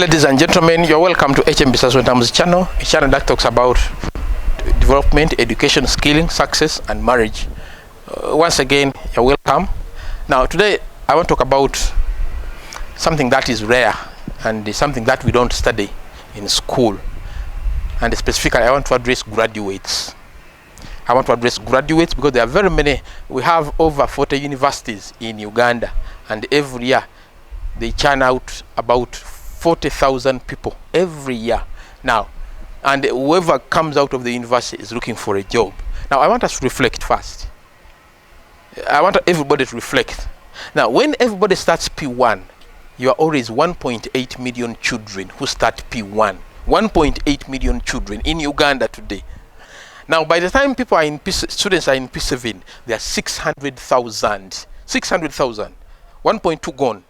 Ladies and gentlemen, you're welcome to Bisaso channel, a channel that talks about development, education, skilling, success, and marriage. Once again, you're welcome. Now, today I want to talk about something that is rare and something that we don't study in school. And specifically, I want to address graduates. I want to address graduates because there are very many. We have over 40 universities in Uganda, and every year they churn out about 40,000 people every year now, and whoever comes out of the university is looking for a job. Now I want us to reflect first. I want everybody to reflect. Now when everybody starts P1, you are always 1.8 million children who start P1. 1.8 million children in Uganda today. Now by the time people are in students are in P7, there are 600,000. 600,000. 1.2 gone.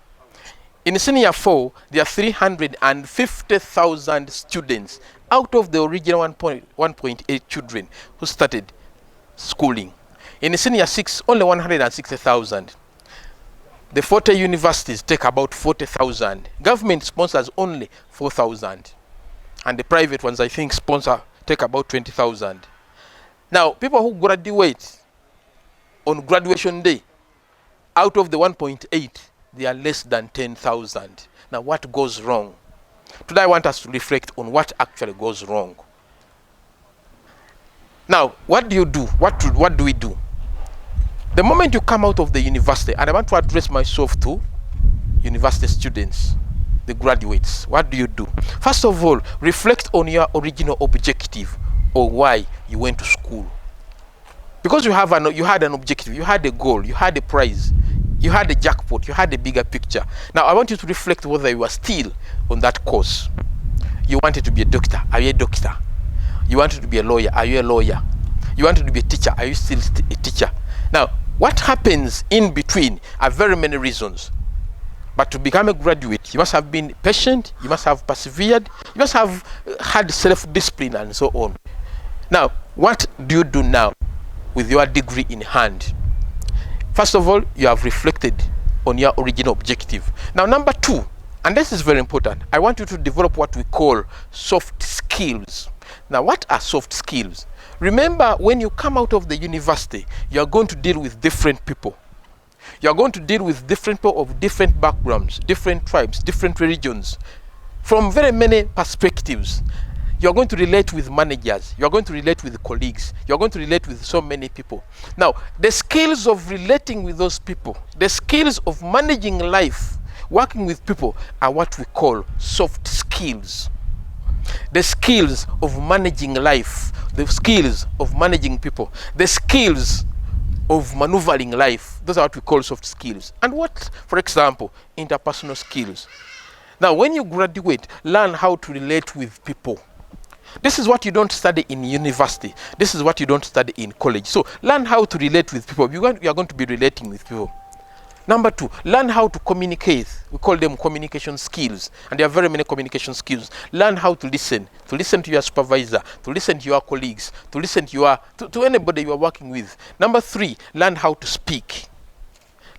In senior 4, there are 350,000 students out of the original 1.8 children who started schooling. In senior 6, only 160,000. The 40 universities take about 40,000. Government sponsors only 4,000. And the private ones, I think, take about 20,000. Now, people who graduate on graduation day, out of the 1.8, they are less than 10,000. Now, what goes wrong? Today, I want us to reflect on what actually goes wrong. Now, what do you do? What do we do? The moment you come out of the university, and I want to address myself to university students, the graduates, what do you do? First of all, reflect on your original objective or why you went to school. Because you had an objective, you had a goal, you had a prize, you had a jackpot, you had a bigger picture. Now I want you to reflect whether you are still on that course. You wanted to be a doctor, are you a doctor? You wanted to be a lawyer, are you a lawyer? You wanted to be a teacher, are you still a teacher? Now, what happens in between are very many reasons. But to become a graduate, you must have been patient, you must have persevered, you must have had self-discipline and so on. Now, what do you do now with your degree in hand? First of all, you have reflected on your original objective. Now, number 2, and this is very important, I want you to develop what we call soft skills. Now, what are soft skills? Remember, when you come out of the university, you are going to deal with different people. You are going to deal with different people of different backgrounds, different tribes, different religions, from very many perspectives. You are going to relate with managers, you are going to relate with colleagues, you are going to relate with so many people. Now, the skills of relating with those people, the skills of managing life, working with people are what we call soft skills. The skills of managing life, the skills of managing people, the skills of maneuvering life, those are what we call soft skills. And what, for example, interpersonal skills. Now, when you graduate, learn how to relate with people. This is what you don't study in university. This is what you don't study in college. So learn how to relate with people. You are going to be relating with people. Number 2, learn how to communicate. We call them communication skills. And there are very many communication skills. Learn how to listen to your supervisor, to listen to your colleagues, to listen to anybody you are working with. Number 3, learn how to speak.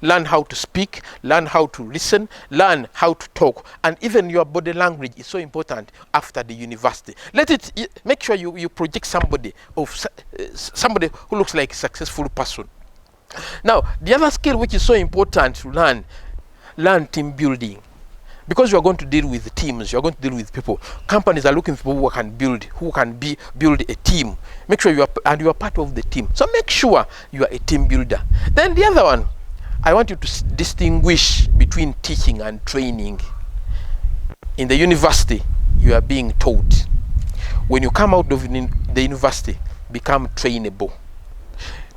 Learn how to speak, learn how to listen, learn how to talk, and even your body language is so important after the university. Make sure you project somebody who looks like a successful person. Now, the other skill which is so important to learn team building. Because you are going to deal with teams, you are going to deal with people. Companies are looking for people who can build a team. Make sure you are part of the team. So make sure you are a team builder. Then the other one, I want you to distinguish between teaching and training. In the university, you are being taught. When you come out of the university, become trainable.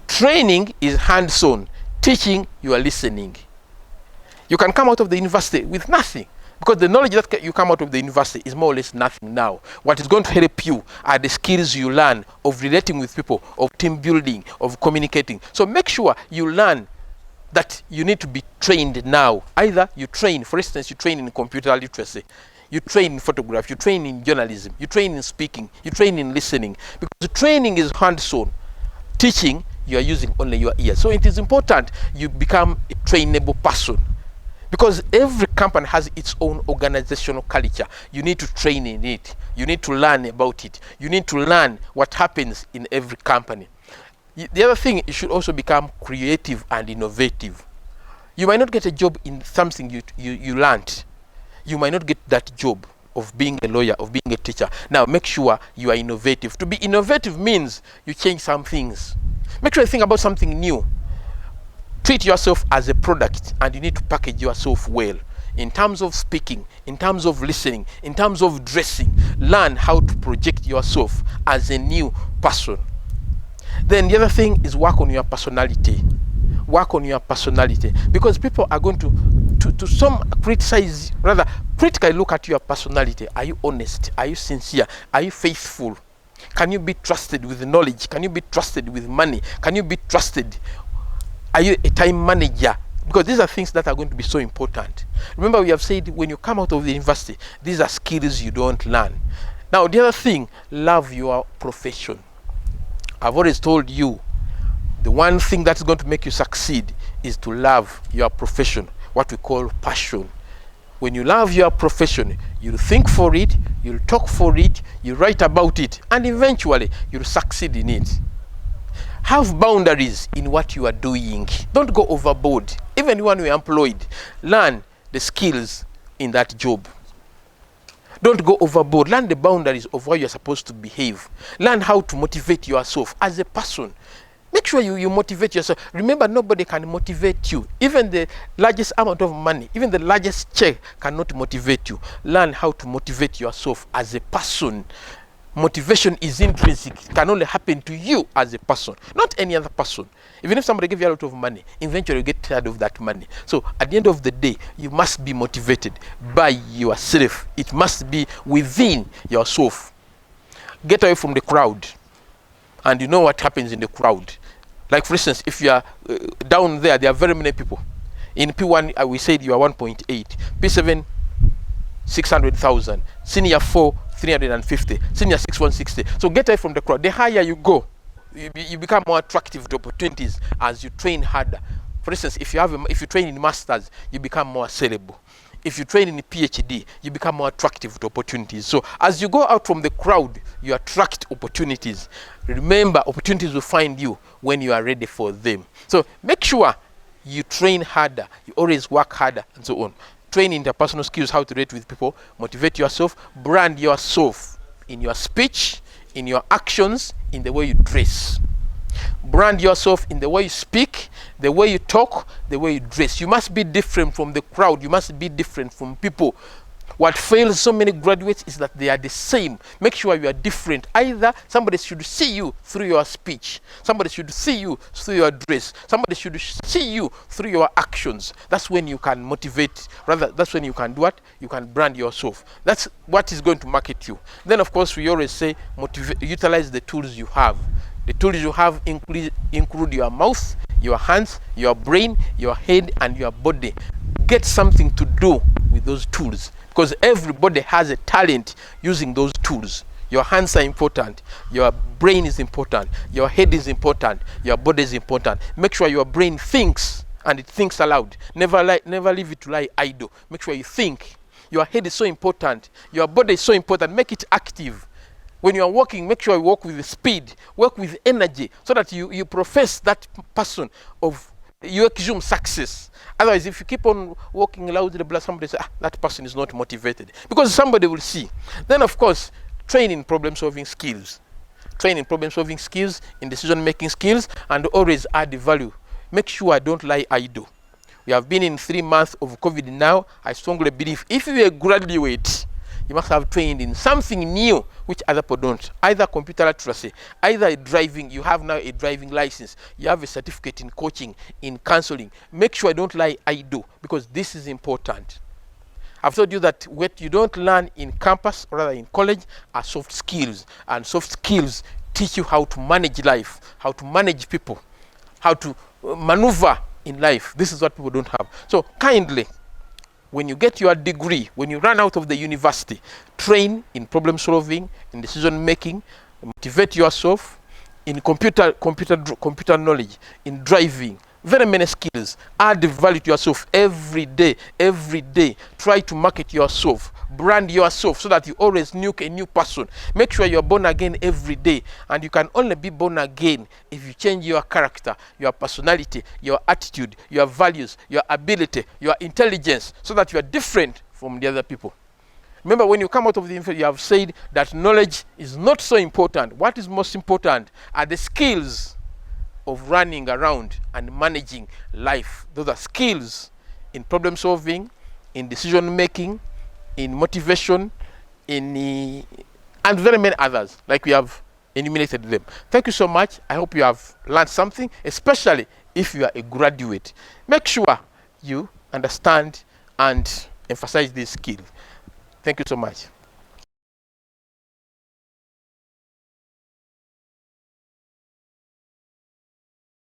Training is hands-on. Teaching, you are listening. You can come out of the university with nothing, because the knowledge that you come out of the university is more or less nothing now. What is going to help you are the skills you learn of relating with people, of team building, of communicating. So make sure you learn that you need to be trained now. Either you train, for instance, you train in computer literacy, you train in photography, you train in journalism, you train in speaking, you train in listening. Because the training is hands-on. Teaching, you are using only your ears. So it is important you become a trainable person. Because every company has its own organizational culture. You need to train in it. You need to learn about it. You need to learn what happens in every company. The other thing, you should also become creative and innovative. You might not get a job in something you learned. You might not get that job of being a lawyer, of being a teacher. Now, make sure you are innovative. To be innovative means you change some things. Make sure you think about something new. Treat yourself as a product, and you need to package yourself well. In terms of speaking, in terms of listening, in terms of dressing, learn how to project yourself as a new person. Then the other thing is work on your personality. Work on your personality, because people are going to some criticize, rather critically look at your personality. Are you honest? Are you sincere? Are you faithful? Can you be trusted with knowledge? Can you be trusted with money? Can you be trusted? Are you a time manager? Because these are things that are going to be so important. Remember, we have said when you come out of the university, these are skills you don't learn. Now, the other thing, love your profession. I've always told you, the one thing that's going to make you succeed is to love your profession, what we call passion. When you love your profession, you'll think for it, you'll talk for it, you write about it, and eventually you'll succeed in it. Have boundaries in what you are doing. Don't go overboard. Even when you're employed, learn the skills in that job. Don't go overboard. Learn the boundaries of how you're supposed to behave. Learn how to motivate yourself as a person. Make sure you motivate yourself. Remember, nobody can motivate you. Even the largest amount of money, even the largest check cannot motivate you. Learn how to motivate yourself as a person. Motivation is intrinsic. It can only happen to you as a person, not any other person. Even if somebody gives you a lot of money, eventually you get tired of that money. So at the end of the day, you must be motivated by yourself. It must be within yourself. Get away from the crowd. And you know what happens in the crowd. Like, for instance, if you are down there are very many people. In P1, we said you are 1.8. P7, 600,000. Senior 4, 350. Senior 6, 160. So get away from the crowd. The higher you go, you become more attractive to opportunities as you train harder. For instance, if you train in masters, you become more sellable. If you train in a PhD, you become more attractive to opportunities. So as you go out from the crowd, you attract opportunities. Remember, opportunities will find you when you are ready for them. So make sure you train harder, you always work harder, and so on. Train interpersonal skills, how to relate with people, motivate yourself, brand yourself in your speech, in your actions, in the way you dress. Brand yourself in the way you speak, the way you talk, the way you dress. You must be different from the crowd. You must be different from people. What fails so many graduates is that they are the same. Make sure you are different. Either somebody should see you through your speech, somebody should see you through your dress, somebody should see you through your actions. That's when you can motivate. Rather, that's when you can do what? You can brand yourself. That's what is going to market you. Then, of course, we always say utilize the tools you have. The tools you have include your mouth, your hands, your brain, your head, and your body. Get something to do with those tools, because everybody has a talent using those tools. Your hands are important, your brain is important, your head is important, your body is important. Make sure your brain thinks, and it thinks aloud. Never leave it to lie idle. Make sure you think. Your head is so important, your body is so important. Make it active. When you are walking, make sure you walk with speed, work with energy, so that you profess that person of, you assume success. Otherwise, if you keep on walking loudly, somebody say, that person is not motivated. Because somebody will see. Then, of course, train in problem-solving skills. Train in problem-solving skills, in decision-making skills, and always add value. Make sure I don't lie idle. We have been in 3 months of COVID now. I strongly believe if you are a graduate, you must have trained in something new which other people don't. Either computer literacy, either driving. You have now a driving license. You have a certificate in coaching, in counseling. Make sure I don't lie idle, because this is important. I've told you that what you don't learn in campus, or rather in college, are soft skills. And soft skills teach you how to manage life, how to manage people, how to maneuver in life. This is what people don't have. So kindly, when you get your degree, when you run out of the university, train in problem solving, in decision making, motivate yourself in computer knowledge, in driving, Very many skills. Add value to yourself every day. Every day. Try to market yourself. Brand yourself so that you always look a new person. Make sure you're born again every day. And you can only be born again if you change your character, your personality, your attitude, your values, your ability, your intelligence, so that you are different from the other people. Remember, when you come out of the info, you have said that knowledge is not so important. What is most important are the skills of running around and managing life. Those are skills in problem solving, in decision making, in motivation, and very many others, like we have enumerated them. Thank you so much. I hope you have learned something, especially if you are a graduate. Make sure you understand and emphasize these skills. Thank you so much.